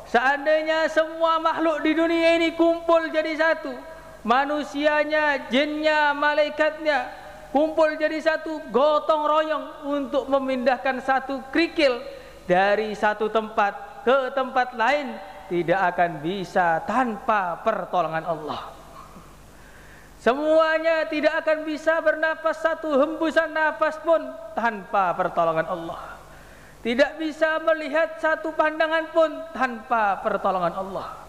Seandainya semua makhluk di dunia ini kumpul jadi satu, manusianya, jinnya, malaikatnya kumpul jadi satu, gotong royong untuk memindahkan satu kerikil dari satu tempat ke tempat lain, tidak akan bisa tanpa pertolongan Allah. Semuanya tidak akan bisa bernafas satu hembusan nafas pun tanpa pertolongan Allah. Tidak bisa melihat satu pandangan pun tanpa pertolongan Allah.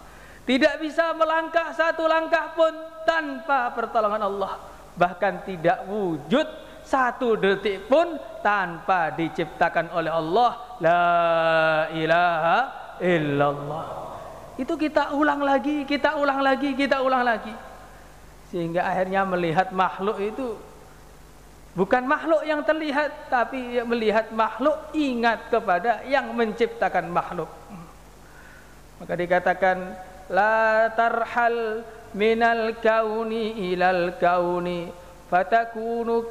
Tidak bisa melangkah satu langkah pun tanpa pertolongan Allah. Bahkan tidak wujud satu detik pun tanpa diciptakan oleh Allah. La ilaha illallah. Itu kita ulang lagi, kita ulang lagi, kita ulang lagi. Sehingga akhirnya melihat makhluk itu bukan makhluk yang terlihat, tapi melihat makhluk ingat kepada yang menciptakan makhluk. Maka dikatakan la tarhal minal kauni ilal kauni fatakuna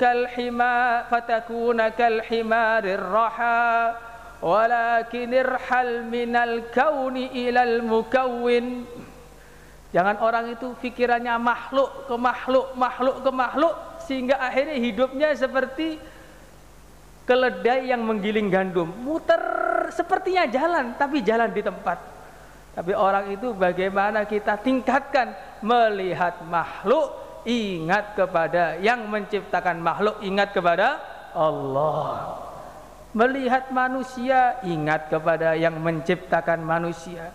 kal himarir raha walakin irhal minal kauni ilal mukawwin. Jangan orang itu pikirannya makhluk ke makhluk, makhluk ke makhluk, sehingga akhirnya hidupnya seperti keledai yang menggiling gandum, muter sepertinya jalan tapi jalan di tempat. Tapi orang itu bagaimana kita tingkatkan, melihat makhluk ingat kepada yang menciptakan makhluk, ingat kepada Allah. Melihat manusia ingat kepada yang menciptakan manusia.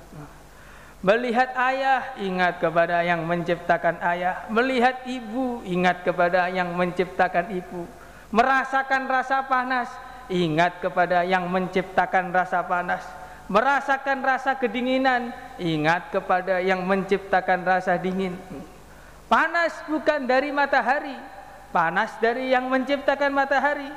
Melihat ayah ingat kepada yang menciptakan ayah. Melihat ibu ingat kepada yang menciptakan ibu. Merasakan rasa panas ingat kepada yang menciptakan rasa panas. Merasakan rasa kedinginan ingat kepada yang menciptakan rasa dingin. Panas bukan dari matahari, panas dari yang menciptakan matahari.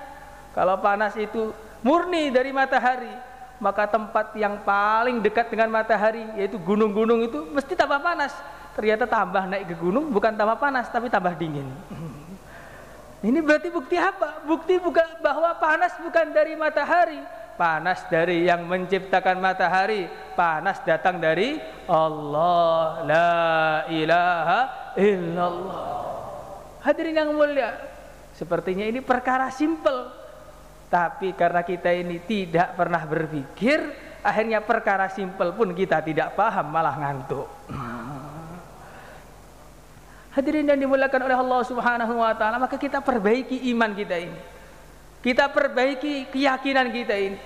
Kalau panas itu murni dari matahari, maka tempat yang paling dekat dengan matahari, yaitu gunung-gunung, itu mesti tambah panas. Ternyata tambah naik ke gunung bukan tambah panas, tapi tambah dingin. Ini berarti bukti apa? Bukti bukan bahwa panas bukan dari matahari, panas dari yang menciptakan matahari, panas datang dari Allah. La ilaha illallah. Hadirin yang mulia, sepertinya ini perkara simpel, tapi karena kita ini tidak pernah berpikir, akhirnya perkara simpel pun kita tidak paham, malah ngantuk. Hadirin yang dimuliakan oleh Allah Subhanahu wa taala, maka kita perbaiki iman kita ini. Kita perbaiki keyakinan kita ini.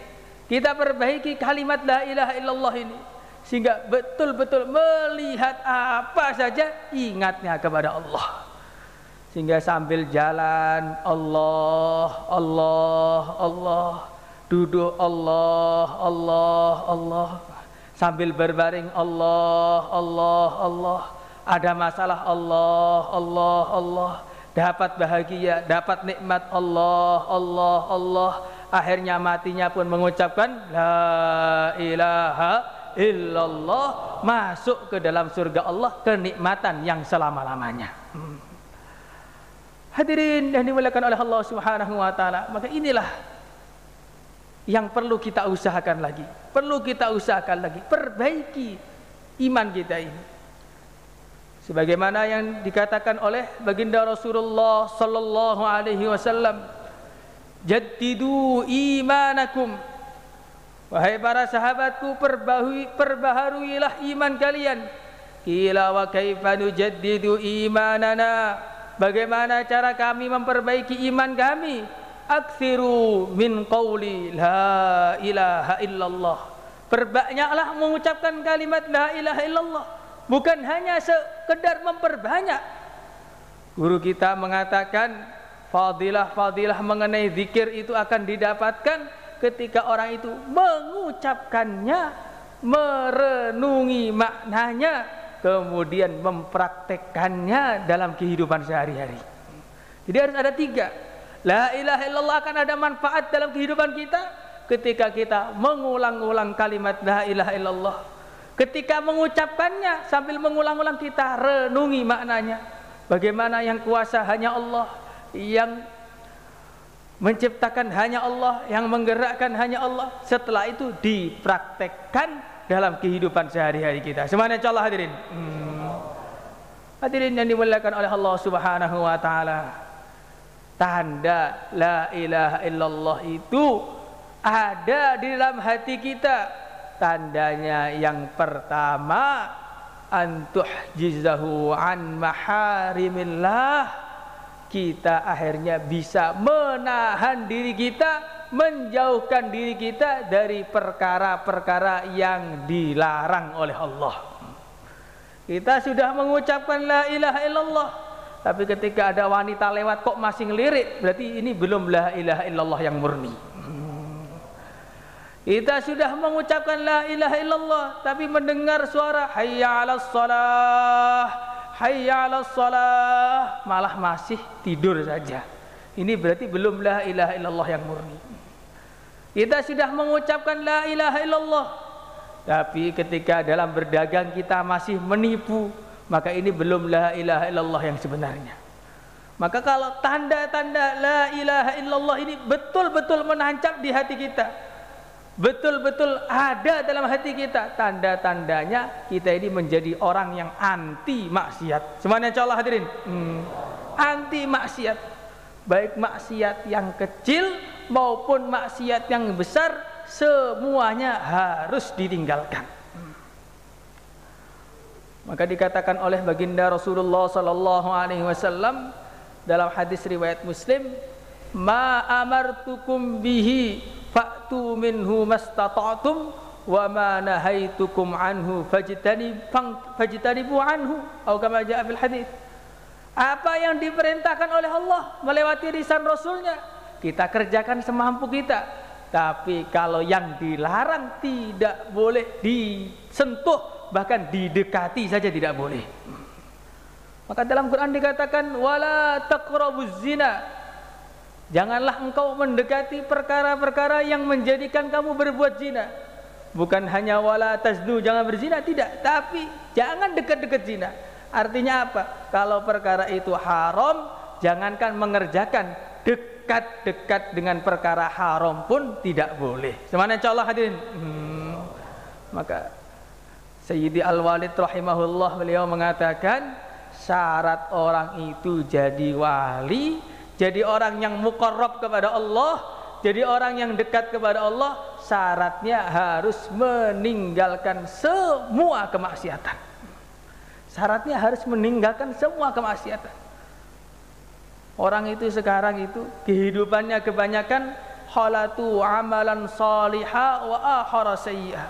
Kita perbaiki kalimat la ilaha illallah ini, sehingga betul-betul melihat apa saja ingatnya kepada Allah. Sehingga sambil jalan Allah, Allah, Allah, duduk Allah, Allah, Allah, sambil berbaring Allah, Allah, Allah, ada masalah Allah, Allah, Allah, dapat bahagia, dapat nikmat Allah, Allah, Allah, akhirnya matinya pun mengucapkan la ilaha illallah, masuk ke dalam surga Allah, kenikmatan yang selama-lamanya. Hadirin yang dimuliakan oleh Allah Subhanahu wa taala, maka inilah yang perlu kita usahakan lagi. Perlu kita usahakan lagi, perbaiki iman kita ini. Sebagaimana yang dikatakan oleh baginda Rasulullah sallallahu alaihi wasallam, jaddidu imanakum. Wahai para sahabatku, perbaharuilah iman kalian. Qila wa kaifa nujaddidu imanana? Bagaimana cara kami memperbaiki iman kami? Aktsiru min qauli la ilaha illallah. Perbanyaklah mengucapkan kalimat la ilaha illallah. Bukan hanya sekedar memperbanyak. Guru kita mengatakan fadilah-fadilah mengenai zikir itu akan didapatkan ketika orang itu mengucapkannya, merenungi maknanya, kemudian mempraktekkannya dalam kehidupan sehari-hari. Jadi harus ada tiga. La ilaha illallah akan ada manfaat dalam kehidupan kita ketika kita mengulang-ulang kalimat la ilaha illallah. Ketika mengucapkannya sambil mengulang-ulang kita renungi maknanya. Bagaimana yang kuasa hanya Allah, yang menciptakan hanya Allah, yang menggerakkan hanya Allah. Setelah itu dipraktekkan dalam kehidupan sehari-hari kita. Semuanya insyaallah hadirin. Hadirin yang dimuliakan oleh Allah Subhanahu wa taala. Tanda la ilaha illallah itu ada di dalam hati kita. Tandanya yang pertama, antuhjizahu an maharimillah. Kita akhirnya bisa menahan diri kita, menjauhkan diri kita dari perkara-perkara yang dilarang oleh Allah. Kita sudah mengucapkan la ilaha illallah, tapi ketika ada wanita lewat kok masih ngelirik, berarti ini belum la ilaha illallah yang murni. Kita sudah mengucapkan la ilaha illallah, tapi mendengar suara hayya 'alas shalah, hayya 'alas shalah, malah masih tidur saja. Ini berarti belum la ilaha illallah yang murni. Kita sudah mengucapkan la ilaha illallah, tapi ketika dalam berdagang kita masih menipu, maka ini belum la ilaha illallah yang sebenarnya. Maka kalau tanda-tanda la ilaha illallah ini betul-betul menancap di hati kita, betul-betul ada dalam hati kita, tanda-tandanya kita ini menjadi orang yang anti maksiat. Semuanya insyaallah hadirin. Anti maksiat, baik maksiat yang kecil maupun maksiat yang besar, semuanya harus ditinggalkan. Maka dikatakan oleh baginda Rasulullah sallallahu alaihi wasallam dalam hadis riwayat Muslim, ma amartukum bihi fa'tu minhu mastata'tum wa ma nahaitukum anhu fajtanibu anhu, atau kama jaa fil hadis. Apa yang diperintahkan oleh Allah melewati lisan Rasulnya, kita kerjakan semampu kita. Tapi kalau yang dilarang tidak boleh disentuh, bahkan didekati saja tidak boleh. Maka dalam Quran dikatakan wala taqrabuz zina, janganlah engkau mendekati perkara-perkara yang menjadikan kamu berbuat zina. Bukan hanya wala taznu, jangan berzina, tidak, tapi jangan dekat-dekat zina. Artinya apa? Kalau perkara itu haram, jangankan mengerjakan, dekat-dekat dengan perkara haram pun tidak boleh. Semuanya insyaallah hadirin. Maka Sayyidi Al-Walid rahimahullah, beliau mengatakan syarat orang itu jadi wali, jadi orang yang muqarrab kepada Allah, jadi orang yang dekat kepada Allah, syaratnya harus meninggalkan semua kemaksiatan. Syaratnya harus meninggalkan semua kemaksiatan. Orang itu sekarang itu kehidupannya kebanyakan khalatu amalan salihah wa akhara sayyi'ah.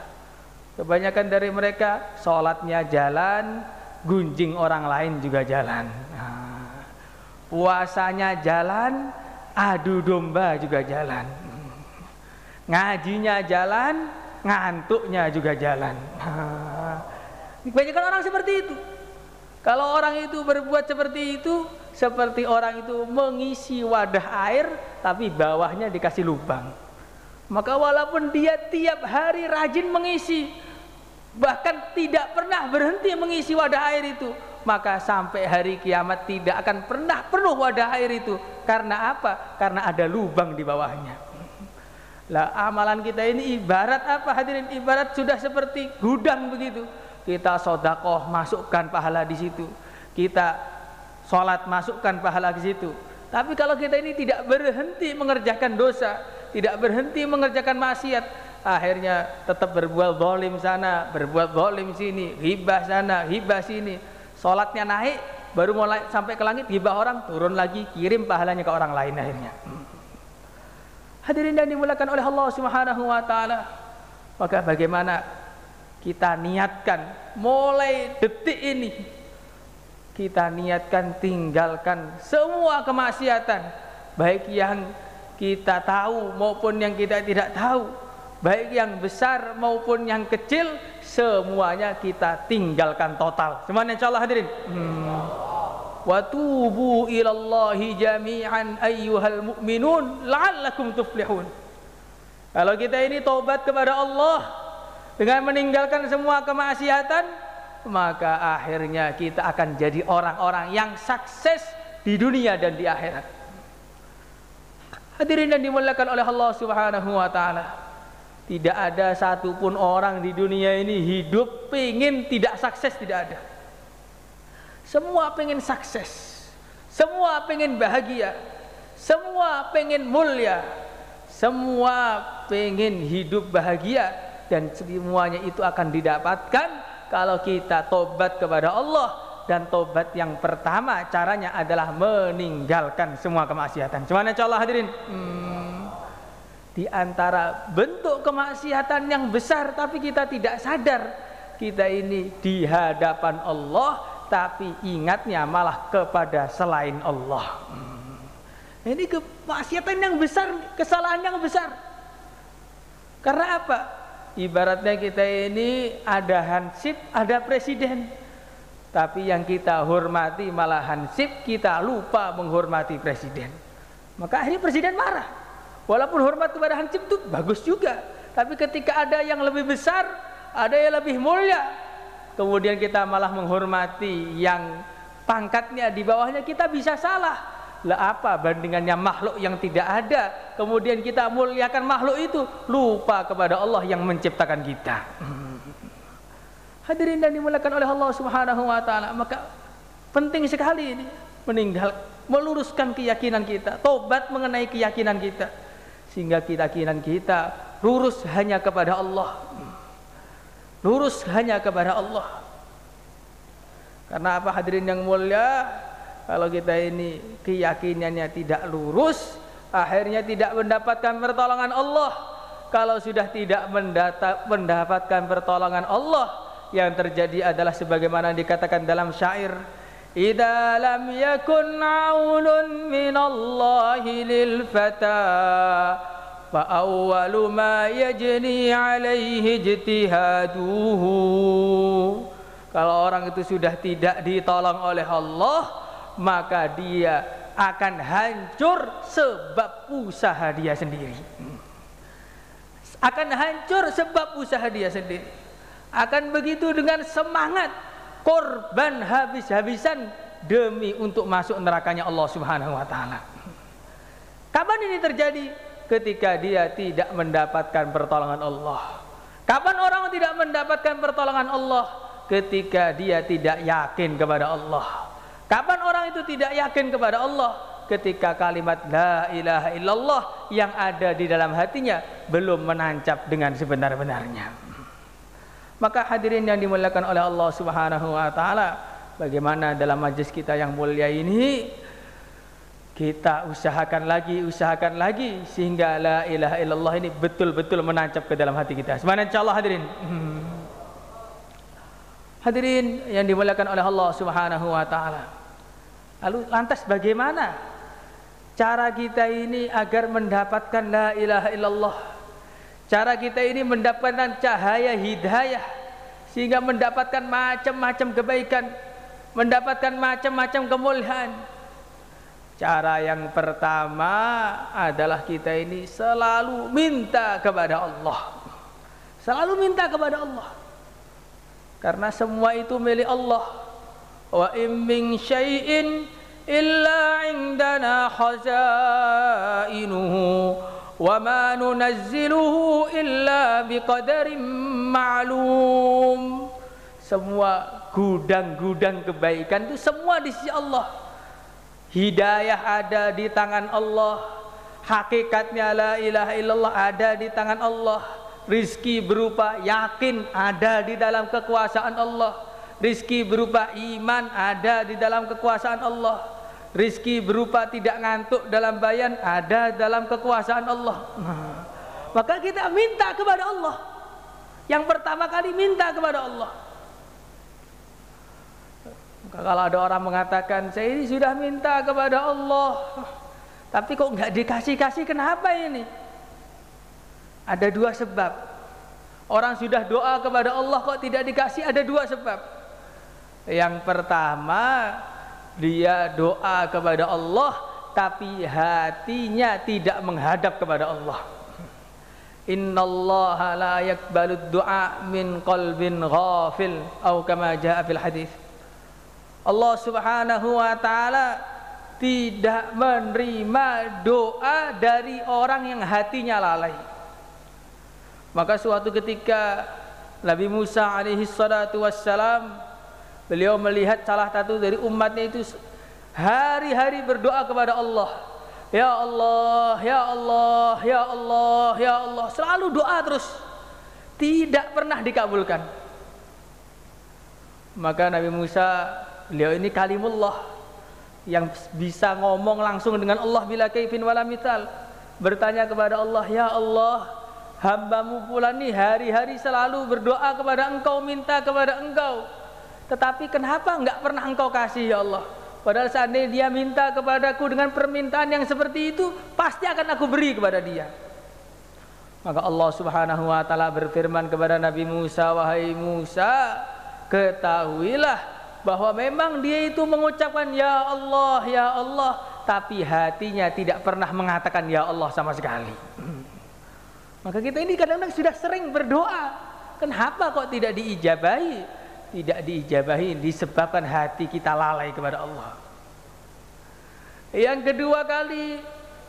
Kebanyakan dari mereka sholatnya jalan, gunjing orang lain juga jalan. Puasanya jalan, adu domba juga jalan. Ngajinya jalan, ngantuknya juga jalan. Kebanyakan orang seperti itu. Kalau orang itu berbuat seperti itu, seperti orang itu mengisi wadah air, tapi bawahnya dikasih lubang. Maka walaupun dia tiap hari rajin mengisi, bahkan tidak pernah berhenti mengisi wadah air itu, maka sampai hari kiamat tidak akan pernah penuh wadah air itu. Karena apa? Karena ada lubang di bawahnya. Lah amalan kita ini ibarat apa hadirin? Ibarat sudah seperti gudang begitu. Kita sedekah, masukkan pahala di situ. Kita sholat, masukkan pahala di situ. Tapi kalau kita ini tidak berhenti mengerjakan dosa, tidak berhenti mengerjakan maksiat, akhirnya tetap berbuat zalim sana, berbuat zalim sini, ghibah sana, ghibah sini. Sholatnya naik, baru mulai sampai ke langit, ghibah orang, turun lagi, kirim pahalanya ke orang lain akhirnya. Hadirin yang dimuliakan oleh Allah Subhanahu wa taala. Maka bagaimana kita niatkan mulai detik ini, kita niatkan tinggalkan semua kemaksiatan, baik yang kita tahu maupun yang kita tidak tahu, baik yang besar maupun yang kecil, semuanya kita tinggalkan total. Semuanya insyaallah hadirin. Wa tubu ilallahi jami'an ayyuhal mu'minun la'allakum tuflihun. Kalau kita ini taubat kepada Allah dengan meninggalkan semua kemaksiatan, maka akhirnya kita akan jadi orang-orang yang sukses di dunia dan di akhirat. Hadirin yang dimuliakan oleh Allah Subhanahu wa taala. Tidak ada satupun orang di dunia ini hidup pengen tidak sukses, tidak ada. Semua pengen sukses, semua pengen bahagia, semua pengen mulia, semua pengen hidup bahagia, dan semuanya itu akan didapatkan kalau kita tobat kepada Allah. Dan tobat yang pertama caranya adalah meninggalkan semua kemaksiatan. Cuman insyaallah hadirin, di antara bentuk kemaksiatan yang besar tapi kita tidak sadar, kita ini di hadapan Allah tapi ingatnya malah kepada selain Allah. Ini kemaksiatan yang besar, kesalahan yang besar. Karena apa? Ibaratnya kita ini ada hansip, ada presiden, tapi yang kita hormati malah hansip, kita lupa menghormati presiden. Maka akhirnya presiden marah. Walaupun hormat kepada hansip itu bagus juga, tapi ketika ada yang lebih besar, ada yang lebih mulia, kemudian kita malah menghormati yang pangkatnya di bawahnya, kita bisa salah. Lah apa bandingannya makhluk yang tidak ada, kemudian kita muliakan makhluk itu, lupa kepada Allah yang menciptakan kita. Hadirin dan dimuliakan oleh Allah Subhanahu wa taala, maka penting sekali ini meluruskan keyakinan kita, tobat mengenai keyakinan kita, sehingga keyakinan kita lurus hanya kepada Allah. Lurus hanya kepada Allah. Karena apa hadirin yang mulia? Kalau kita ini keyakinannya tidak lurus, akhirnya tidak mendapatkan pertolongan Allah. Kalau sudah tidak mendapatkan pertolongan Allah, yang terjadi adalah sebagaimana dikatakan dalam syair, idza lam yakun aunun minallahi lil fata fa awwalu ma yajni alaihi ijtihaduhu. Kalau orang itu sudah tidak ditolong oleh Allah, maka dia akan hancur sebab usaha dia sendiri. Akan hancur sebab usaha dia sendiri. Akan begitu dengan semangat, korban habis-habisan demi untuk masuk nerakanya Allah Subhanahu wa taala. Kapan ini terjadi? Ketika dia tidak mendapatkan pertolongan Allah. Kapan orang tidak mendapatkan pertolongan Allah? Ketika dia tidak yakin kepada Allah. Kapan orang itu tidak yakin kepada Allah? Ketika kalimat la ilaha illallah yang ada di dalam hatinya belum menancap dengan sebenar-benarnya. Maka hadirin yang dimuliakan oleh Allah Subhanahu wa taala, bagaimana dalam majlis kita yang mulia ini kita usahakan lagi sehingga la ilaha illallah ini betul-betul menancap ke dalam hati kita. Subhanallah hadirin. Hadirin yang dimuliakan oleh Allah Subhanahu wa taala. Lalu lantas bagaimana cara kita ini agar mendapatkan la ilaha illallah? Cara kita ini mendapatkan cahaya hidayah sehingga mendapatkan macam-macam kebaikan, mendapatkan macam-macam kemuliaan. Cara yang pertama adalah kita ini selalu minta kepada Allah. Selalu minta kepada Allah. Karena semua itu milik Allah. Wa in min syai'in illa 'indana khazainuhu wa ma nunazziluhu illa biqadarin ma'lum. Semua gudang-gudang kebaikan itu semua di sisi Allah. Hidayah ada di tangan Allah. Hakikatnya la ilaha illallah ada di tangan Allah. Rizki berupa yakin ada di dalam kekuasaan Allah. Rizki berupa iman ada di dalam kekuasaan Allah. Rizki berupa tidak ngantuk dalam bayan ada dalam kekuasaan Allah. Maka kita minta kepada Allah. Yang pertama kali minta kepada Allah. Maka kalau ada orang mengatakan saya ini sudah minta kepada Allah, tapi kok nggak dikasih-kasih, kenapa ini? Ada dua sebab. Orang sudah doa kepada Allah kok tidak dikasih, ada dua sebab. Yang pertama, dia doa kepada Allah tapi hatinya tidak menghadap kepada Allah. Innallaha la yaqbalud du'a min qalbin ghafil atau kama jaa fil hadis. Allah Subhanahu wa taala tidak menerima doa dari orang yang hatinya lalai. Maka suatu ketika Nabi Musa alaihi salatu wassalam, beliau melihat salah satu dari umatnya itu hari-hari berdoa kepada Allah. Ya Allah, ya Allah, ya Allah, ya Allah. Selalu doa terus, tidak pernah dikabulkan. Maka Nabi Musa, beliau ini kalimullah, yang bisa ngomong langsung dengan Allah bila kaifin wala mithal, bertanya kepada Allah, ya Allah, hambamu fulan nih hari-hari selalu berdoa kepada engkau, minta kepada engkau, tetapi kenapa enggak pernah engkau kasih ya Allah? Padahal seandainya dia minta kepadaku dengan permintaan yang seperti itu, pasti akan aku beri kepada dia. Maka Allah subhanahu wa ta'ala berfirman kepada Nabi Musa, wahai Musa, ketahuilah bahwa memang dia itu mengucapkan ya Allah, tapi hatinya tidak pernah mengatakan ya Allah sama sekali. Maka kita ini kadang-kadang sudah sering berdoa, kenapa kok tidak diijabahi? Tidak diijabahi disebabkan hati kita lalai kepada Allah. Yang kedua kali,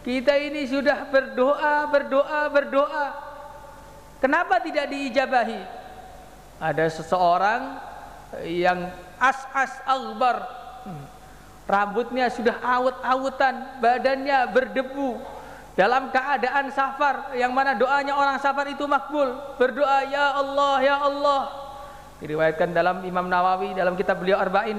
kita ini sudah berdoa. Kenapa tidak diijabahi? Ada seseorang yang as-as akbar, rambutnya sudah awut-awutan, badannya berdebu, dalam keadaan safar, yang mana doanya orang safar itu makbul, berdoa ya Allah, ya Allah. Diriwayatkan dalam Imam Nawawi dalam kitab beliau Arba'in,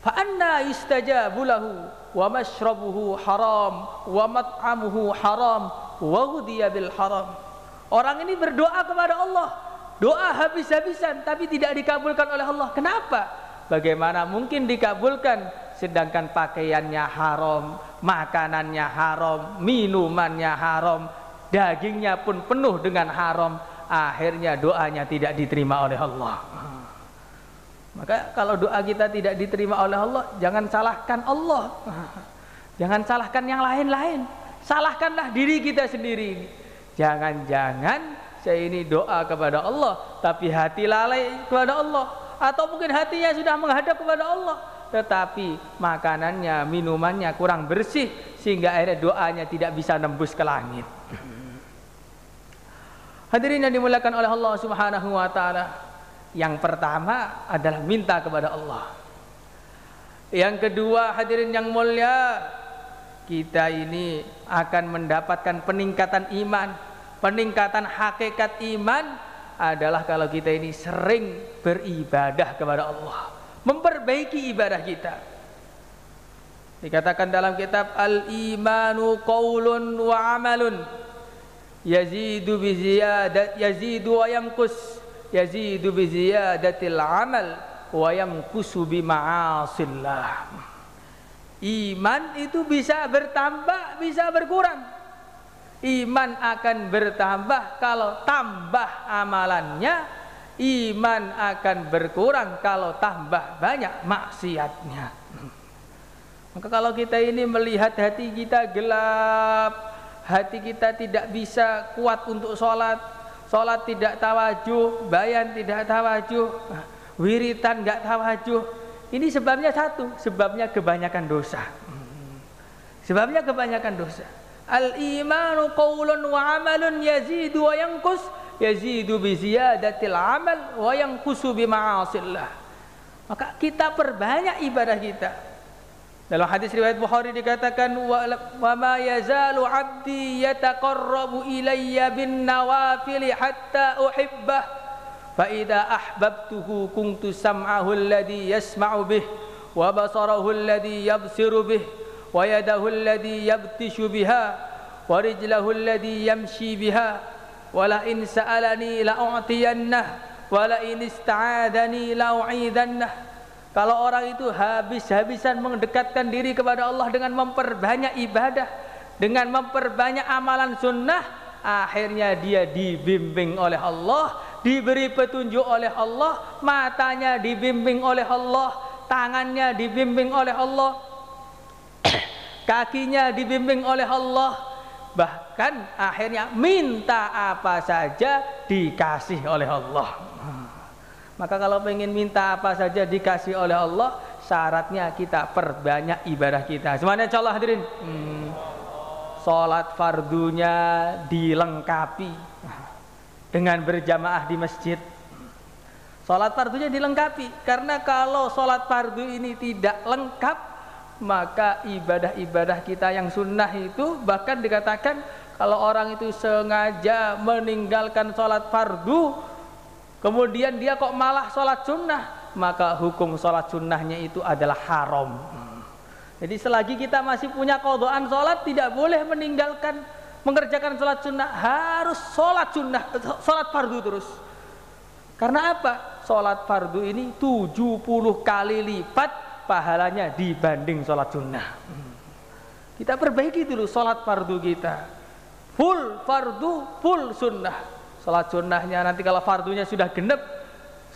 fa anna yustajabu lahu wa mashrabuhu haram wa mat'amuhu haram wa ghudhiya bil haram. Orang ini berdoa kepada Allah, doa habis-habisan tapi tidak dikabulkan oleh Allah. Kenapa? Bagaimana mungkin dikabulkan sedangkan pakaiannya haram, makanannya haram, minumannya haram, dagingnya pun penuh dengan haram. Akhirnya doanya tidak diterima oleh Allah. Maka kalau doa kita tidak diterima oleh Allah, jangan salahkan Allah, jangan salahkan yang lain-lain, salahkanlah diri kita sendiri. Jangan-jangan saya ini doa kepada Allah tapi hati lalai kepada Allah, atau mungkin hatinya sudah menghadap kepada Allah tetapi makanannya, minumannya kurang bersih sehingga akhirnya doanya tidak bisa nembus ke langit. Hadirin yang dimuliakan oleh Allah subhanahu wa ta'ala, yang pertama adalah minta kepada Allah. Yang kedua, hadirin yang mulia, kita ini akan mendapatkan peningkatan iman. Peningkatan hakikat iman adalah kalau kita ini sering beribadah kepada Allah, memperbaiki ibadah kita. Dikatakan dalam kitab Al-Imanu Qaulun wa Amalun, yazidu bi ziyadat yazidu wa yanqus, yazidu bi ziyadatil amal wa yanqusu bi ma'asillah. Iman itu bisa bertambah, bisa berkurang. Iman akan bertambah kalau tambah amalannya, iman akan berkurang kalau tambah banyak maksiatnya. Maka kalau kita ini melihat hati kita gelap, hati kita tidak bisa kuat untuk sholat, sholat tidak tawajuh, bayan tidak tawajuh, wiritan enggak tawajuh. Ini sebabnya satu, sebabnya kebanyakan dosa. Sebabnya kebanyakan dosa. Al-imanu qaulun wa amalun yazidu wa yanqus, yazidu bi ziyadatil amal wa yanqusu bi ma'asillah. Maka kita perbanyak ibadah kita. Dalam hadis riwayat Bukhari dikatakan, wa ma yazalu 'abdi yataqarrabu ilayya bin nawafil hatta uhibbah, fa idza ahbabtuhu kuntu sam'ahu alladhi yasma'u bih, wa basarahu alladhi yabsiru bih, wa yadahu alladhi yabtishu biha, wa rijlahu alladhi yamshi biha, wa la in sa'alani la u'tiyannah, wa la in ista'adani la u'idannah. Kalau orang itu habis-habisan mendekatkan diri kepada Allah dengan memperbanyak ibadah, dengan memperbanyak amalan sunnah, akhirnya dia dibimbing oleh Allah, diberi petunjuk oleh Allah, matanya dibimbing oleh Allah, tangannya dibimbing oleh Allah, kakinya dibimbing oleh Allah, bahkan akhirnya minta apa saja dikasih oleh Allah. Maka kalau pengen minta apa saja dikasih oleh Allah, syaratnya kita perbanyak ibadah kita. Semuanya insyaallah hadirin. Salat fardunya dilengkapi. dengan berjamaah di masjid. Sholat fardunya dilengkapi, karena kalau sholat fardu ini tidak lengkap, maka ibadah-ibadah kita yang sunnah itu, bahkan dikatakan kalau orang itu sengaja meninggalkan sholat fardu, kemudian dia kok malah sholat sunnah, maka hukum sholat sunnahnya itu adalah haram. Jadi selagi kita masih punya qadhaan sholat, tidak boleh mengerjakan sholat sunnah, harus sholat sunnah, sholat fardu terus. Karena apa? Sholat fardu ini 70 kali lipat pahalanya dibanding sholat sunnah. Kita perbaiki dulu sholat fardu kita, full fardu, full sunnah. Sholat sunnahnya nanti kalau fardunya sudah genep,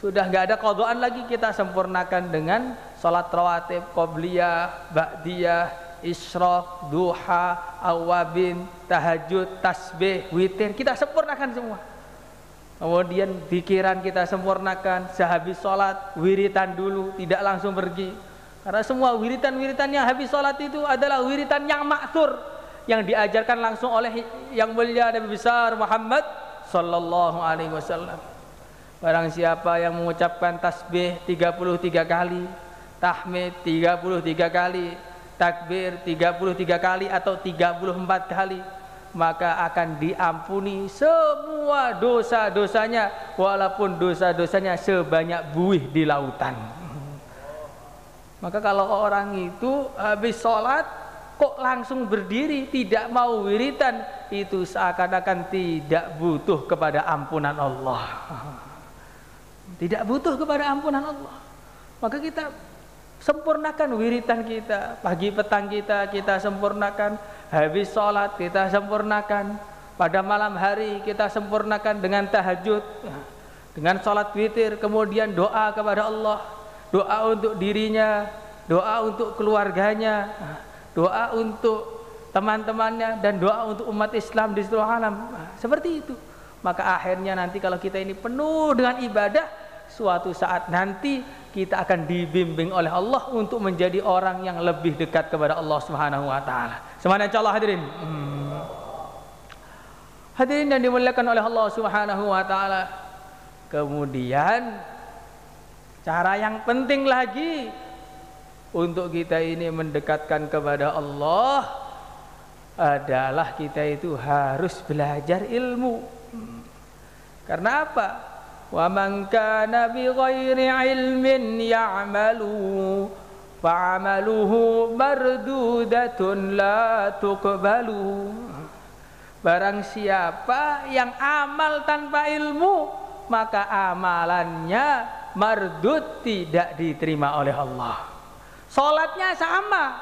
sudah nggak ada qadhaan lagi, kita sempurnakan dengan sholat rawatib, qobliyah, ba'diyah, isyraq, duha, awabin, tahajud, tasbih, witir, kita sempurnakan semua. Kemudian pikiran kita sempurnakan, sehabis sholat wiritan dulu, tidak langsung pergi, karena semua wiritan-wiritan yang habis sholat itu adalah wiritan yang ma'thur, yang diajarkan langsung oleh yang mulia Nabi besar Muhammad sallallahu alaihi wasallam. Barang siapa yang mengucapkan tasbih 33 kali, tahmid 33 kali, takbir 33 kali atau 34 kali, maka akan diampuni semua dosa-dosanya, walaupun dosa-dosanya sebanyak buih di lautan. Maka kalau orang itu habis sholat kok langsung berdiri, tidak mau wiritan, itu seakan-akan tidak butuh kepada ampunan Allah. Tidak butuh kepada ampunan Allah. Maka kita sempurnakan wiritan kita, pagi petang kita sempurnakan, habis sholat kita sempurnakan, pada malam hari kita sempurnakan dengan tahajud, dengan sholat witir, kemudian doa kepada Allah, doa untuk dirinya, doa untuk keluarganya, doa untuk teman-temannya, dan doa untuk umat Islam di seluruh alam. Seperti itu. Maka akhirnya nanti kalau kita ini penuh dengan ibadah, suatu saat nanti kita akan dibimbing oleh Allah untuk menjadi orang yang lebih dekat kepada Allah Subhanahu wa taala. Semuanya insyaallah hadirin. Hadirin yang dimuliakan oleh Allah Subhanahu wa taala. Kemudian cara yang penting lagi untuk kita ini mendekatkan kepada Allah adalah kita itu harus belajar ilmu. Karena apa? Wa man kana bi ghairi ilmin ya'malu fa'amaluhu mardudatun la tuqbalu. Barang siapa yang amal tanpa ilmu, maka amalannya mardud, tidak diterima oleh Allah. Salatnya sama,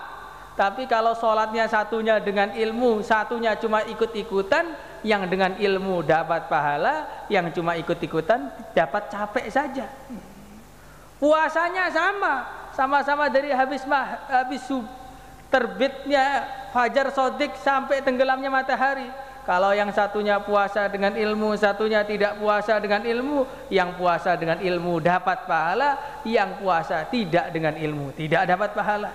tapi kalau salatnya satunya dengan ilmu, satunya cuma ikut-ikutan, yang dengan ilmu dapat pahala, yang cuma ikut-ikutan dapat capek saja. Puasanya sama-sama dari habis terbitnya fajar sodik sampai tenggelamnya matahari. Kalau yang satunya puasa dengan ilmu, satunya tidak puasa dengan ilmu, yang puasa dengan ilmu dapat pahala, yang puasa tidak dengan ilmu tidak dapat pahala.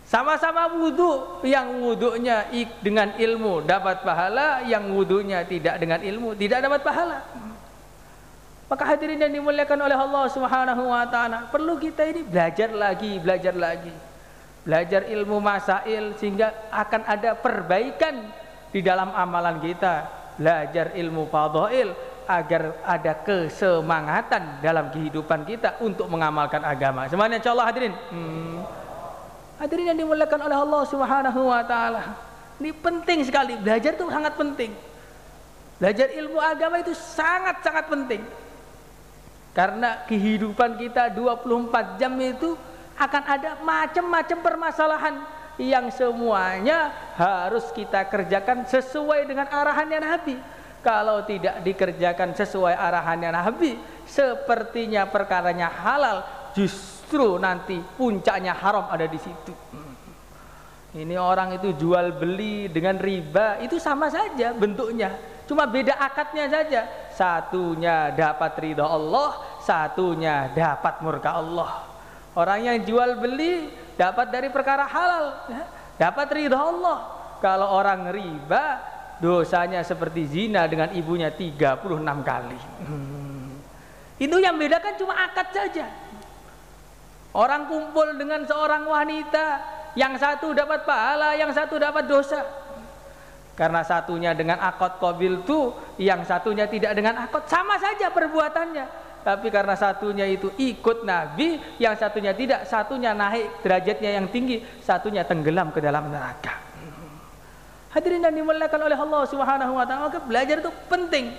Sama-sama wudu, yang wudunya dengan ilmu dapat pahala, yang wudunya tidak dengan ilmu tidak dapat pahala. Maka hadirin yang dimuliakan oleh Allah Subhanahu wa taala, perlu kita ini belajar lagi. Belajar ilmu masail sehingga akan ada perbaikan di dalam amalan kita. Belajar ilmu fadhail agar ada kesemangatan dalam kehidupan kita untuk mengamalkan agama. Semuanya insyaallah hadirin. Hadirin yang dimuliakan oleh Allah Subhanahu wa taala. Ini penting sekali, belajar itu sangat penting. Belajar ilmu agama itu sangat-sangat penting. Karena kehidupan kita 24 jam itu akan ada macam-macam permasalahan yang semuanya harus kita kerjakan sesuai dengan arahannya Nabi. Kalau tidak dikerjakan sesuai arahannya Nabi, sepertinya perkaranya halal, justru nanti puncaknya haram ada di situ. Ini orang itu jual beli dengan riba, itu sama saja bentuknya, cuma beda akadnya saja. Satunya dapat ridha Allah, satunya dapat murka Allah. Orang yang jual beli dapat dari perkara halal, dapat ridha Allah. Kalau orang riba dosanya seperti zina dengan ibunya 36 kali. Itu yang bedakan cuma akad saja. Orang kumpul dengan seorang wanita, yang satu dapat pahala, yang satu dapat dosa. Karena satunya dengan akad qabil tu, yang satunya tidak dengan akad, sama saja perbuatannya. Tapi karena satunya itu ikut Nabi, yang satunya tidak, satunya naik derajatnya yang tinggi, satunya tenggelam ke dalam neraka. Hadirin yang dimuliakan oleh Allah Subhanahu wa taala, maka belajar itu penting.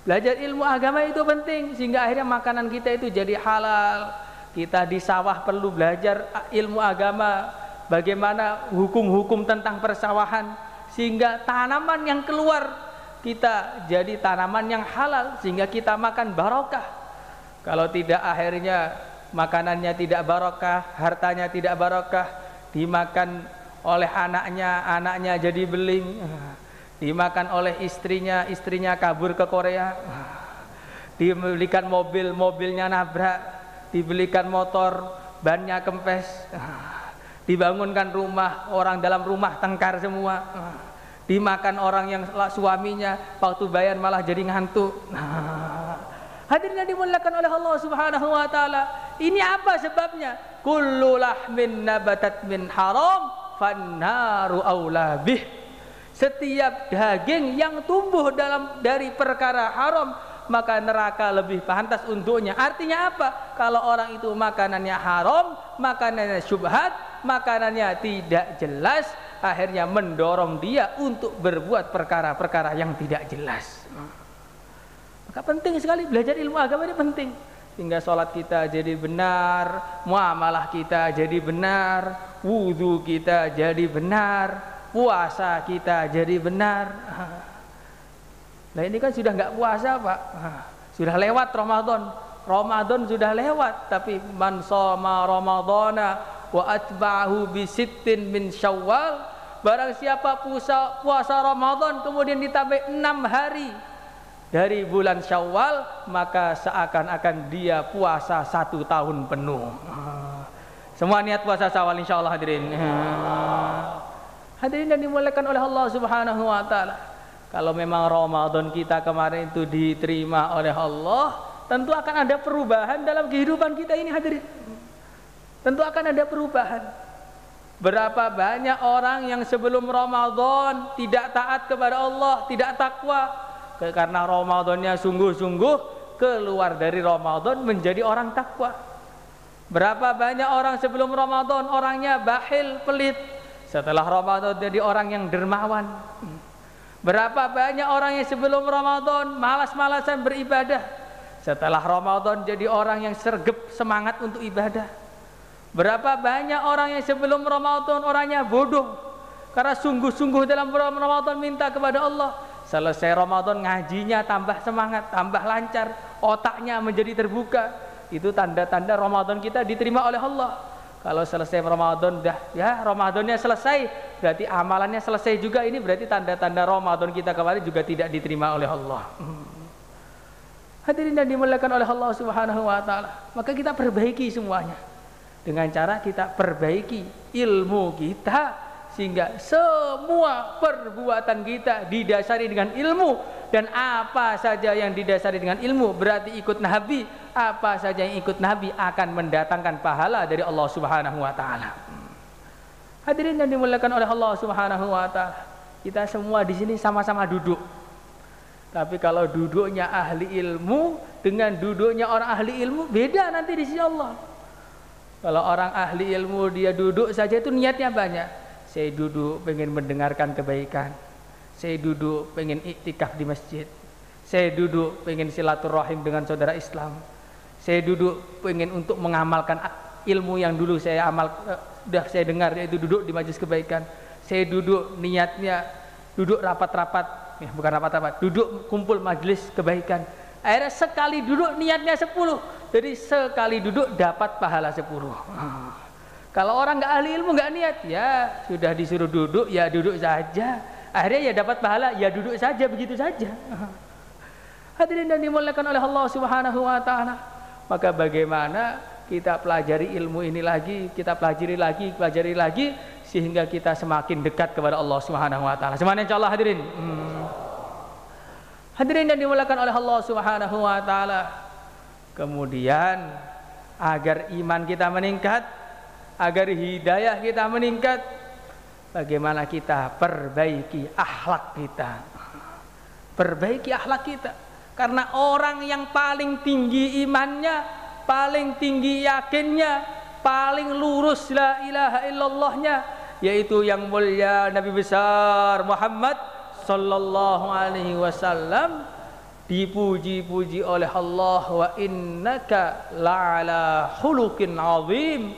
Belajar ilmu agama itu penting sehingga akhirnya makanan kita itu jadi halal. Kita di sawah perlu belajar ilmu agama, bagaimana hukum-hukum tentang persawahan, sehingga tanaman yang keluar kita jadi tanaman yang halal, sehingga kita makan barokah. Kalau tidak akhirnya makanannya tidak barokah, hartanya tidak barokah, dimakan oleh anaknya, anaknya jadi beling, dimakan oleh istrinya, istrinya kabur ke Korea, dibelikan mobil, mobilnya nabrak, dibelikan motor, bannya kempes, dibangunkan rumah, orang dalam rumah tengkar semua, dimakan orang yang suaminya, waktu bayar malah jadi ngantuk. Hadirin yang dimuliakan oleh Allah Subhanahu wa taala, ini apa sebabnya? Kullu lahmin nabatat min haram fannaru aula bih. Setiap daging yang tumbuh dari perkara haram, maka neraka lebih pantas untuknya. Artinya apa? Kalau orang itu makanannya haram, makanannya syubhat, makanannya tidak jelas, akhirnya mendorong dia untuk berbuat perkara-perkara yang tidak jelas. Maka penting sekali belajar ilmu agama ini, penting sehingga sholat kita jadi benar, muamalah kita jadi benar, wudhu kita jadi benar, puasa kita jadi benar. Nah ini kan sudah nggak puasa Pak, sudah lewat Ramadan. Ramadan sudah lewat, tapi man shoma Ramadana wa atba'ahu bi sittin min Syawal, barang siapa puasa Ramadan kemudian ditambah 6 hari dari bulan Syawal, maka seakan-akan dia puasa 1 tahun penuh. Semua niat puasa Syawal insyaallah hadirin. Hadirin yang dimuliakan oleh Allah Subhanahu wa taala. Kalau memang Ramadan kita kemarin itu diterima oleh Allah, tentu akan ada perubahan dalam kehidupan kita ini hadirin. Tentu akan ada perubahan. Berapa banyak orang yang sebelum Ramadan tidak taat kepada Allah, tidak takwa, karena Ramadannya sungguh-sungguh, keluar dari Ramadan menjadi orang takwa. Berapa banyak orang sebelum Ramadan orangnya bakhil, pelit, setelah Ramadan jadi orang yang dermawan. Berapa banyak orang yang sebelum Ramadan malas-malasan beribadah, setelah Ramadan jadi orang yang sergap semangat untuk ibadah. Berapa banyak orang yang sebelum Ramadan orangnya bodoh, karena sungguh-sungguh dalam Ramadan minta kepada Allah, selesai Ramadan ngajinya tambah semangat, tambah lancar, otaknya menjadi terbuka. Itu tanda-tanda Ramadan kita diterima oleh Allah. Kalau selesai Ramadan Ramadannya selesai, berarti amalannya selesai juga. Ini berarti tanda-tanda Ramadan kita kemarin juga tidak diterima oleh Allah. Hadirin yang dimuliakan oleh Allah Subhanahu wa taala, maka kita perbaiki semuanya dengan cara kita perbaiki ilmu kita, sehingga semua perbuatan kita didasari dengan ilmu, dan apa saja yang didasari dengan ilmu berarti ikut Nabi. Apa saja yang ikut Nabi akan mendatangkan pahala dari Allah Subhanahu wa taala. Hadirin yang dimuliakan oleh Allah Subhanahu wa taala, kita semua di sini sama-sama duduk. Tapi kalau duduknya ahli ilmu dengan duduknya orang ahli ilmu beda nanti di sisi Allah. Kalau orang ahli ilmu dia duduk saja itu niatnya banyak. Saya duduk pengen mendengarkan kebaikan, saya duduk pengen iktikaf di masjid, saya duduk pengen silaturahim dengan saudara Islam, saya duduk pengen untuk mengamalkan ilmu yang dulu saya saya dengar, yaitu duduk di majelis kebaikan. Saya duduk niatnya duduk rapat-rapat, bukan rapat-rapat, duduk kumpul majelis kebaikan. Akhirnya sekali duduk niatnya 10, jadi sekali duduk dapat pahala 10. Kalau orang nggak ahli ilmu, nggak niat, ya sudah disuruh duduk, ya duduk saja. Akhirnya ya dapat pahala, ya duduk saja, begitu saja. Hadirin yang dimuliakan oleh Allah Subhanahu wa taala, maka bagaimana kita pelajari ilmu ini lagi, kita pelajari lagi, sehingga kita semakin dekat kepada Allah Subhanahu wa taala. Semuanya insyaallah hadirin. Hadirin yang dimuliakan oleh Allah Subhanahu wa taala. Kemudian agar iman kita meningkat, agar hidayah kita meningkat, bagaimana kita perbaiki akhlak kita. Perbaiki akhlak kita. Karena orang yang paling tinggi imannya, paling tinggi yakinnya, paling lurus la ilaha illallahnya, yaitu yang mulia Nabi besar Muhammad sallallahu alaihi wasallam, dipuji-puji oleh Allah, wa innaka la'ala khuluqin azim.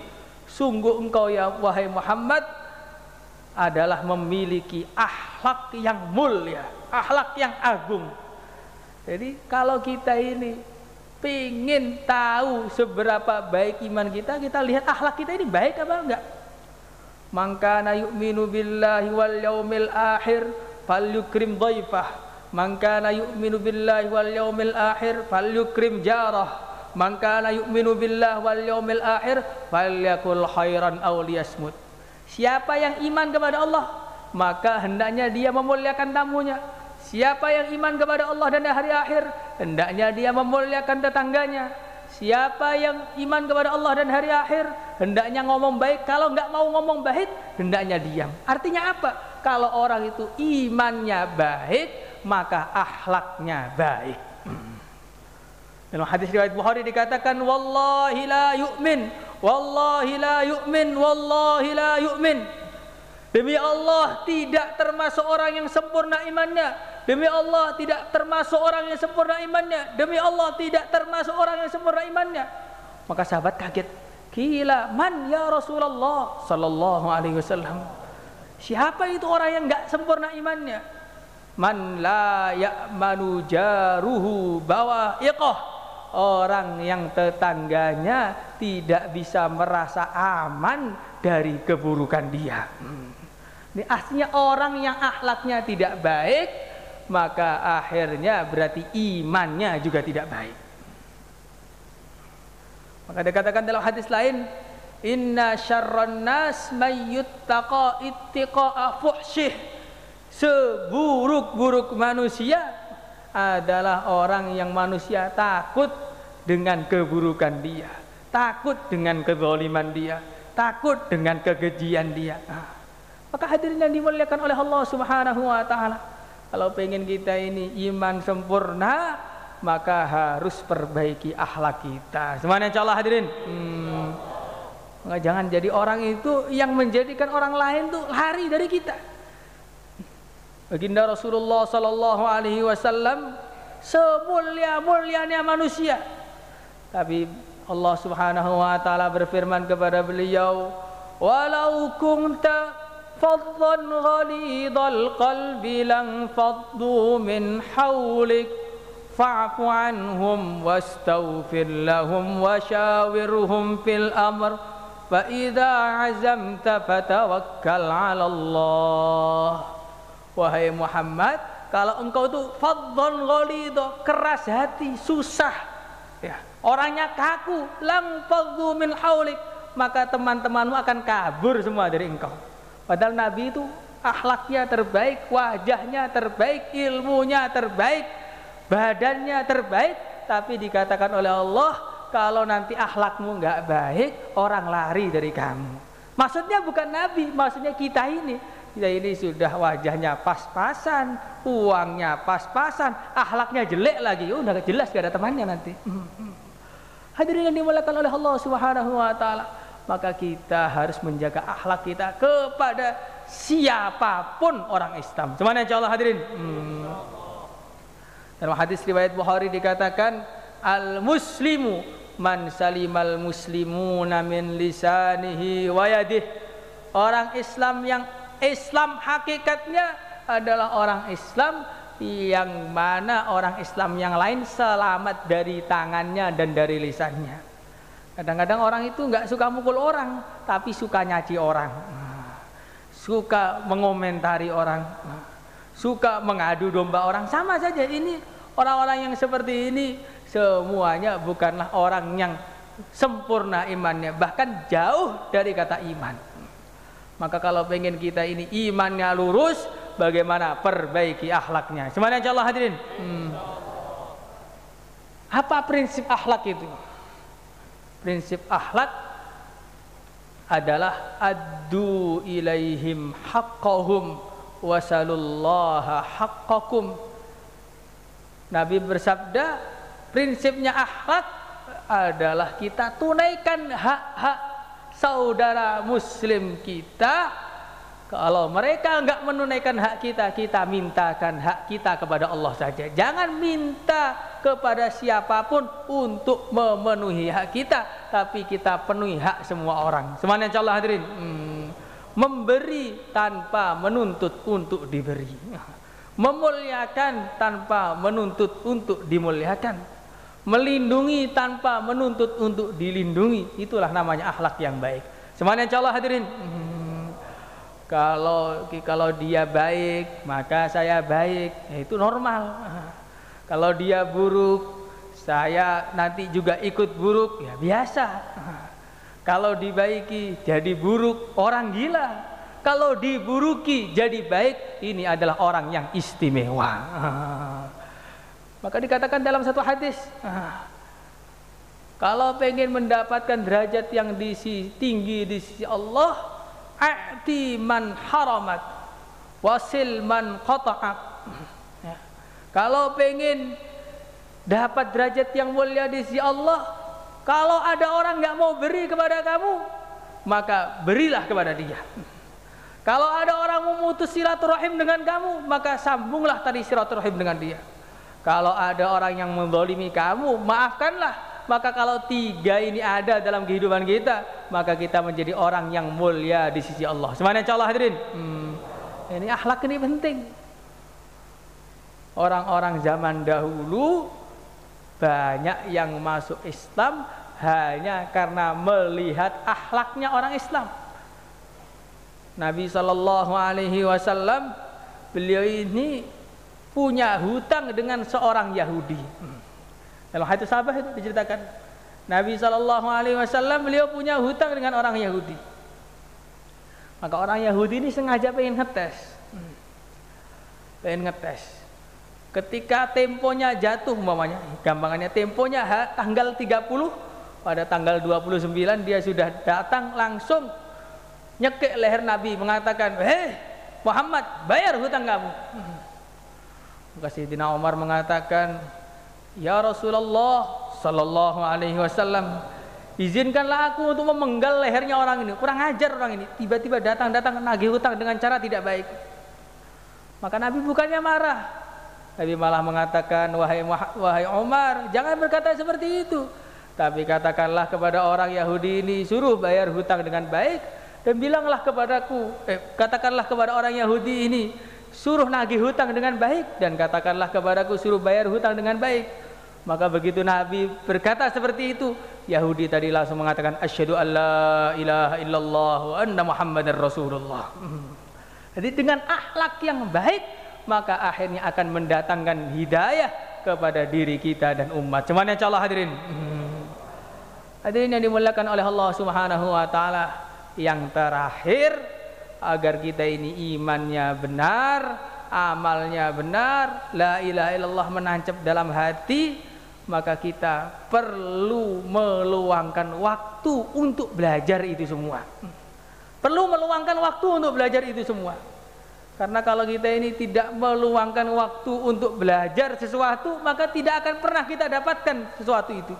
Sungguh engkau ya wahai Muhammad adalah memiliki akhlak yang mulia, akhlak yang agung. Jadi kalau kita ini pingin tahu seberapa baik iman kita, kita lihat akhlak kita ini baik apa enggak. Man kana yu'minu billahi wal yaumil akhir falyukrim dhaifah. Man kana yu'minu billahi wal yaumil akhir falyukrim jarah. Man kana yu'minu billahi wal yaumil akhir falyakul khairan aw liyasmut. Siapa yang iman kepada Allah, maka hendaknya dia memuliakan tamunya. Siapa yang iman kepada Allah dan hari akhir, hendaknya dia memuliakan tetangganya. Siapa yang iman kepada Allah dan hari akhir, hendaknya ngomong baik. Kalau enggak mau ngomong baik, hendaknya diam. Artinya apa? Kalau orang itu imannya baik, maka akhlaknya baik. Dalam hadis riwayat Bukhari dikatakan, wallahi la yu'min, wallahi la yu'min, wallahi la yu'min. Demi Allah tidak termasuk orang yang sempurna imannya. Demi Allah tidak termasuk orang yang sempurna imannya. Demi Allah tidak termasuk orang yang sempurna imannya. Maka sahabat kaget. Qila man ya Rasulullah sallallahu alaihi wasallam. Siapa itu orang yang enggak sempurna imannya? Man la ya'manu jaruhu bawa'iqah. Orang yang tetangganya tidak bisa merasa aman dari keburukan dia. Ini aslinya orang yang akhlaknya tidak baik, maka akhirnya berarti imannya juga tidak baik. Maka dikatakan dalam hadis lain, inna syarran nas mayyuttaqa ittiqa'a fuhsyih. Seburuk-buruk manusia adalah orang yang manusia takut dengan keburukan dia, takut dengan kezaliman dia, takut dengan kekejian dia. Maka hadirin yang dimuliakan oleh Allah Subhanahu wa taala, kalau pengen kita ini iman sempurna, maka harus perbaiki akhlak kita. Semuanya insyaallah hadirin. Jangan jadi orang itu yang menjadikan orang lain tuh lari dari kita. Baginda Rasulullah sallallahu alaihi wasallam semulia-mulianya manusia, tapi Allah Subhanahu wa taala berfirman kepada beliau, walau kunta faddan ghalidhal qalbi lang faddu min hawlik fa'fu anhum wastaghfir lahum wasyawirhum fil amr fa idza azamta fatawakkal 'ala Allah. Wahai Muhammad, kalau engkau itu fadhon ghalidho, keras hati, susah, ya, orangnya kaku, lam fadhu min haulik, maka teman-temanmu akan kabur semua dari engkau. Padahal Nabi itu akhlaknya terbaik, wajahnya terbaik, ilmunya terbaik, badannya terbaik, tapi dikatakan oleh Allah, kalau nanti akhlakmu enggak baik, orang lari dari kamu. Maksudnya bukan Nabi, maksudnya kita ini. Kita ini sudah wajahnya pas-pasan, uangnya pas-pasan, akhlaknya jelek lagi, udah jelas gak ada temannya nanti. Hadirin yang dimuliakan oleh Allah Subhanahu wa taala, maka kita harus menjaga akhlak kita kepada siapapun orang Islam. Semuanya insyaallah hadirin. Dalam hadis riwayat Bukhari dikatakan, al-muslimu man salimal muslimuna min lisanihi wa yadihi. Orang Islam yang Islam hakikatnya adalah orang Islam yang mana orang Islam yang lain selamat dari tangannya dan dari lisannya. Kadang-kadang orang itu nggak suka mukul orang, tapi suka nyaci orang, suka mengomentari orang, suka mengadu domba orang. Sama saja, ini orang-orang yang seperti ini semuanya bukanlah orang yang sempurna imannya, bahkan jauh dari kata iman. Maka kalau pengen kita ini imannya lurus, bagaimana perbaiki akhlaknya. Semuanya insyaallah hadirin. Apa prinsip akhlak itu? Prinsip akhlak adalah addu ilaihim haqqahum wasalullaha haqqakum. Nabi bersabda, prinsipnya akhlak adalah kita tunaikan hak-hak saudara muslim kita. Kalau mereka enggak menunaikan hak kita, kita mintakan hak kita kepada Allah saja. Jangan minta kepada siapapun untuk memenuhi hak kita, tapi kita penuhi hak semua orang. Semuanya insyaallah hadirin. Memberi tanpa menuntut untuk diberi. Memuliakan tanpa menuntut untuk dimuliakan. Melindungi tanpa menuntut untuk dilindungi. Itulah namanya akhlak yang baik. Semuanya insyaallah hadirin. Kalau dia baik, maka saya baik, itu normal. Kalau dia buruk, saya nanti juga ikut buruk, ya biasa. Kalau dibaiki jadi buruk, orang gila. Kalau diburuki jadi baik, ini adalah orang yang istimewa. Maka dikatakan dalam satu hadis, kalau pengen mendapatkan derajat yang tinggi di sisi Allah, a'ti man haramat wasil man qata'ak. Kalau pengen dapat derajat yang mulia di sisi Allah, kalau ada orang nggak mau beri kepada kamu, maka berilah kepada dia. Kalau ada orang memutus silaturahim dengan kamu, maka sambunglah tadi silaturahim dengan dia. Kalau ada orang yang menzalimi kamu, maafkanlah. Maka kalau tiga ini ada dalam kehidupan kita, maka kita menjadi orang yang mulia di sisi Allah. Semuanya insyaallah hadirin. Ini akhlak ini penting. Orang-orang zaman dahulu banyak yang masuk Islam hanya karena melihat akhlaknya orang Islam. Nabi SAW, beliau ini punya hutang dengan seorang Yahudi. Dalam hadis sahabat itu diceritakan, Nabi SAW beliau punya hutang dengan orang Yahudi. Maka orang Yahudi ini sengaja pengen ngetes. Ketika temponya jatuh umpamanya, gampangannya temponya tanggal 30, pada tanggal 29 dia sudah datang langsung nyekek leher Nabi mengatakan, "Hei Muhammad, bayar hutang kamu." Maka Sayyidina Umar mengatakan, "Ya Rasulullah sallallahu alaihi wasallam, izinkanlah aku untuk memenggal lehernya orang ini. Kurang ajar orang ini, tiba-tiba datang nagih hutang dengan cara tidak baik." Maka Nabi bukannya marah, Nabi malah mengatakan, wahai Umar, jangan berkata seperti itu, tapi katakanlah kepada orang Yahudi ini, suruh bayar hutang dengan baik, dan bilanglah katakanlah kepada orang Yahudi ini, suruh nagih hutang dengan baik, dan katakanlah kepadaku suruh bayar hutang dengan baik. Maka begitu Nabi berkata seperti itu, Yahudi tadi langsung mengatakan, asyhadu alla ilaha illallah wa anna muhammadar rasulullah. Jadi dengan akhlak yang baik, maka akhirnya akan mendatangkan hidayah kepada diri kita dan umat. Cuman insyaallah hadirin. Hadirin yang dimuliakan oleh Allah Subhanahu wa taala, yang terakhir, agar kita ini imannya benar, amalnya benar, la ilaha illallah menancap dalam hati, maka kita perlu meluangkan waktu untuk belajar itu semua. Perlu meluangkan waktu untuk belajar itu semua. Karena kalau kita ini tidak meluangkan waktu untuk belajar sesuatu, maka tidak akan pernah kita dapatkan sesuatu itu.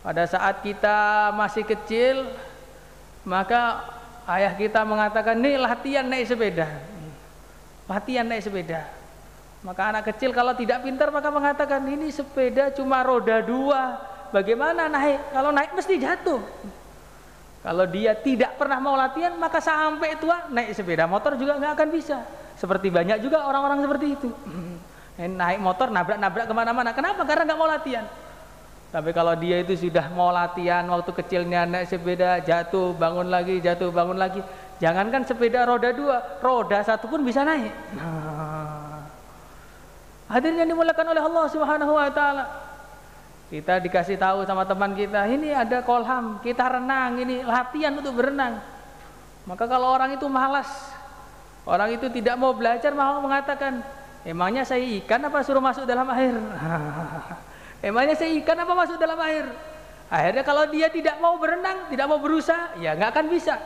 Pada saat kita masih kecil, maka ayah kita mengatakan, nih latihan naik sepeda. Latihan naik sepeda. Maka anak kecil kalau tidak pintar maka mengatakan, ini sepeda cuma roda 2, bagaimana naik? Kalau naik mesti jatuh. Kalau dia tidak pernah mau latihan, maka sampai tua naik sepeda motor juga nggak akan bisa. Seperti banyak juga orang-orang seperti itu. Naik motor nabrak-nabrak kemana-mana. Kenapa? Karena nggak mau latihan. Tapi kalau dia itu sudah mau latihan, waktu kecilnya naik sepeda, jatuh, bangun lagi, jatuh, bangun lagi. Jangankan sepeda roda 2, roda 1 pun bisa naik. Hadirin yang dimuliakan oleh Allah Subhanahu wa taala. Kita dikasih tahu sama teman kita, ini ada kolam, kita renang, ini latihan untuk berenang. Maka kalau orang itu malas, orang itu tidak mau belajar, malah mengatakan, emangnya saya ikan apa suruh masuk dalam air? Emangnya saya ikan apa masuk dalam air? Akhirnya kalau dia tidak mau berenang, tidak mau berusaha, ya nggak akan bisa.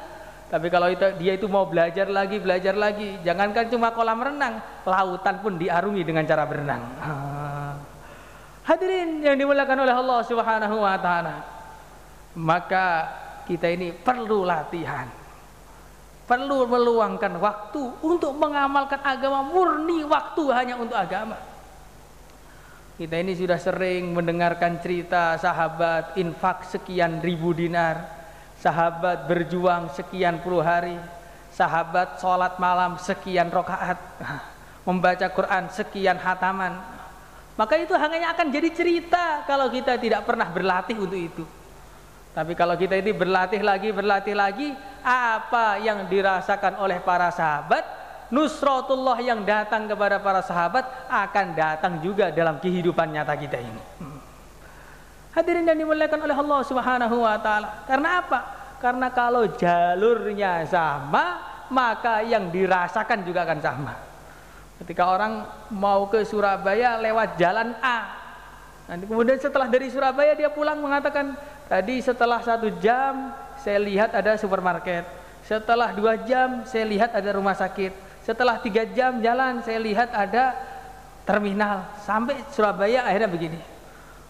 Tapi kalau dia itu mau belajar lagi, jangankan cuma kolam renang, lautan pun diarungi dengan cara berenang. Hadirin yang dimuliakan oleh Allah Subhanahu wa taala. Maka kita ini perlu latihan. Perlu meluangkan waktu untuk mengamalkan agama, murni waktu hanya untuk agama. Kita ini sudah sering mendengarkan cerita sahabat infak sekian ribu dinar, sahabat berjuang sekian puluh hari, sahabat sholat malam sekian rakaat, membaca Quran sekian hataman. Maka itu hanya akan jadi cerita kalau kita tidak pernah berlatih untuk itu. Tapi kalau kita ini berlatih lagi, apa yang dirasakan oleh para sahabat, nusratullah yang datang kepada para sahabat akan datang juga dalam kehidupan nyata kita ini. Hadirin yang dimuliakan oleh Allah Subhanahu wa taala. Karena apa? Karena kalau jalurnya sama, maka yang dirasakan juga akan sama. Ketika orang mau ke Surabaya lewat jalan A, nanti kemudian setelah dari Surabaya dia pulang mengatakan, tadi setelah 1 jam saya lihat ada supermarket, setelah 2 jam saya lihat ada rumah sakit, setelah 3 jam jalan saya lihat ada terminal, sampai Surabaya akhirnya begini.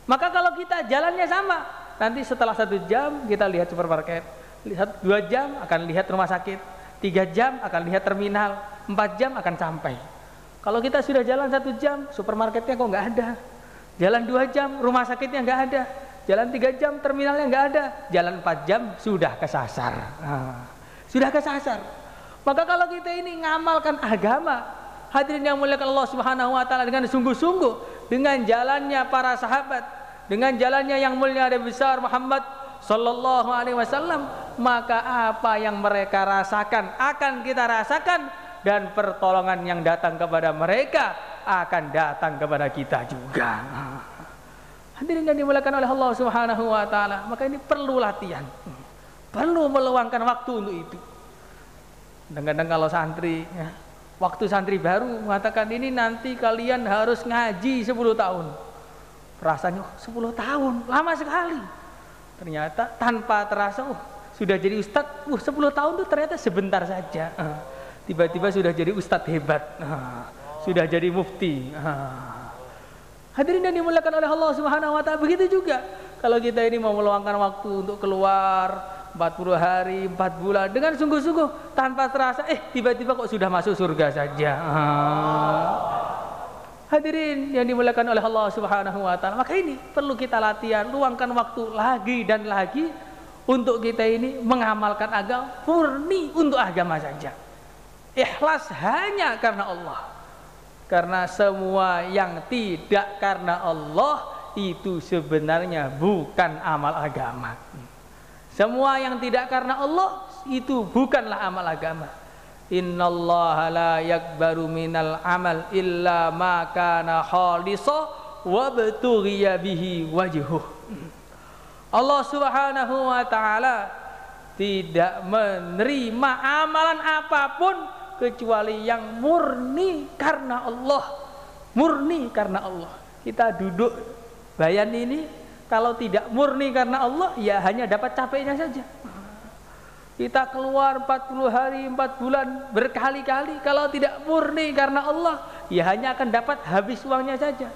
Maka kalau kita jalannya sama, nanti setelah 1 jam kita lihat supermarket, 2 jam akan lihat rumah sakit, 3 jam akan lihat terminal, 4 jam akan sampai. Kalau kita sudah jalan 1 jam, supermarketnya kok nggak ada, jalan 2 jam rumah sakitnya nggak ada, jalan 3 jam terminalnya nggak ada, jalan 4 jam sudah kesasar. Sudah kesasar. Maka kalau kita ini ngamalkan agama, hadirin yang muliakan Allah Subhanahu wa taala, dengan sungguh-sungguh, dengan jalannya para sahabat, dengan jalannya yang mulia dan besar Muhammad sallallahu alaihi wasallam, maka apa yang mereka rasakan akan kita rasakan, dan pertolongan yang datang kepada mereka akan datang kepada kita juga. Hadirin yang dimuliakan oleh Allah Subhanahu wa taala, maka ini perlu latihan. Perlu meluangkan waktu untuk itu. Kadang-kadang kalau santri, ya, waktu santri baru mengatakan ini nanti kalian harus ngaji 10 tahun. Rasanya 10 tahun, lama sekali. Ternyata tanpa terasa, sudah jadi ustadz, 10 tahun itu ternyata sebentar saja. Tiba-tiba sudah jadi ustadz hebat, sudah jadi mufti. Hadirin yang dimuliakan oleh Allah Subhanahu wa taala, begitu juga kalau kita ini mau meluangkan waktu untuk keluar 40 hari, 4 bulan dengan sungguh-sungguh, tanpa terasa tiba-tiba kok sudah masuk surga saja. Hadirin yang dimuliakan oleh Allah Subhanahu wa taala, maka ini perlu kita latihan, luangkan waktu lagi dan lagi untuk kita ini mengamalkan agama, murni untuk agama saja. Ikhlas hanya karena Allah. Karena semua yang tidak karena Allah itu sebenarnya bukan amal agama. Semua yang tidak karena Allah itu bukanlah amal agama. Innallaha la yakbaru minal amal illa ma kana khalisa wa btughiya bihi wajhuh. Allah Subhanahu wa taala tidak menerima amalan apapun kecuali yang murni karena Allah. Murni karena Allah. Kita duduk bayan ini, kalau tidak murni karena Allah, ya hanya dapat capeknya saja. Kita keluar 40 hari, 4 bulan berkali-kali, kalau tidak murni karena Allah, ya hanya akan dapat habis uangnya saja.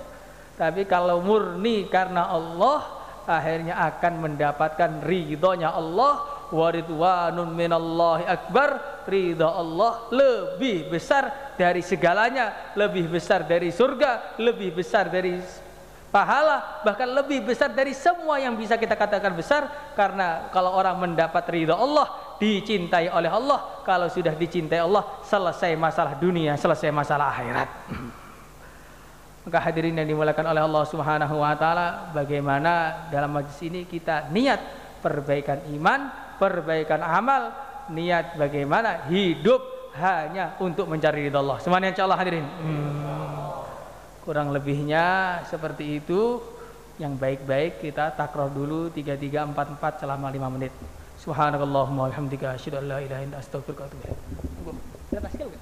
Tapi kalau murni karena Allah, akhirnya akan mendapatkan ridhonya Allah. Waridwanun minallahi akbar, ridha Allah lebih besar dari segalanya, lebih besar dari surga, lebih besar dari pahala, bahkan lebih besar dari semua yang bisa kita katakan besar. Karena kalau orang mendapat ridha Allah, dicintai oleh Allah, kalau sudah dicintai Allah, selesai masalah dunia, selesai masalah akhirat. Maka hadirin yang dimuliakan oleh Allah Subhanahu wa taala, bagaimana dalam majlis ini kita niat perbaikan iman, perbaikan amal, niat bagaimana hidup hanya untuk mencari ridha Allah. Semuanya insyaallah hadirin. Kurang lebihnya seperti itu. Yang baik-baik kita takror dulu 3344 selama 5 menit. Subhanakallahumma walhamdika asyhadu an la ilaha illa anta astaghfiruka wa atubu ilaik.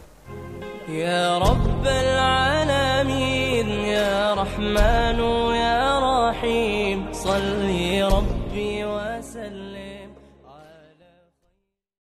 يا رب العالمين يا رحمن يا رحيم صل ربي وسلم